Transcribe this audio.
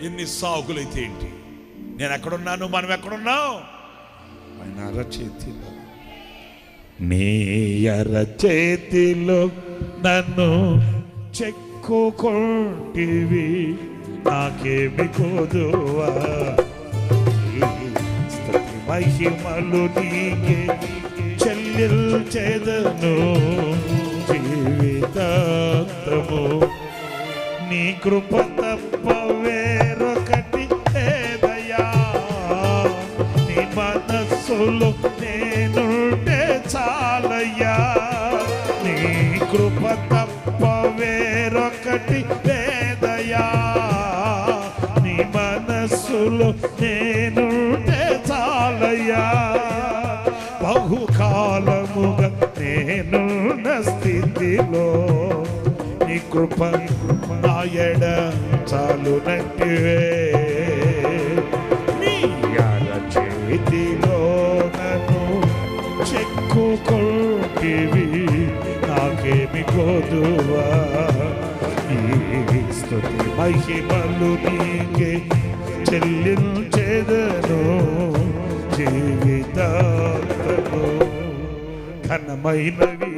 ఎన్ని సాగులైతే ఏంటి, నేను ఎక్కడున్నాను, మనం ఎక్కడున్నాం? ఆయన అరచేతిలో, నీ అరచేతిలో నన్ను చెక్కుకొంటివి, నాకేమి కొదువా. స్తుతి మహిమలు నీకే చెల్లించెదను జీవితాంతము. నీ కృప తప్ప వేరొకటి లేదయ్యా, నీ మనస్సులో నేనుంటే చాలయ్యా. నీ కృప తప్ప వేరొకటి లేదయ్యా, నీ మనస్సులో నేనుంటే చాలయ్యా. బహుకాలముగా నేనున్న స్థితిలో నీ కృప నా ఎడ చాలునంటివే. నీ అరచేతిలో నన్ను చెక్కుకొంటివి, నాకేమి కొదువా. ఈ స్తుతి మహిమలు నీకే చెల్లించెదను జీవితాంతము. ఘనమైనవి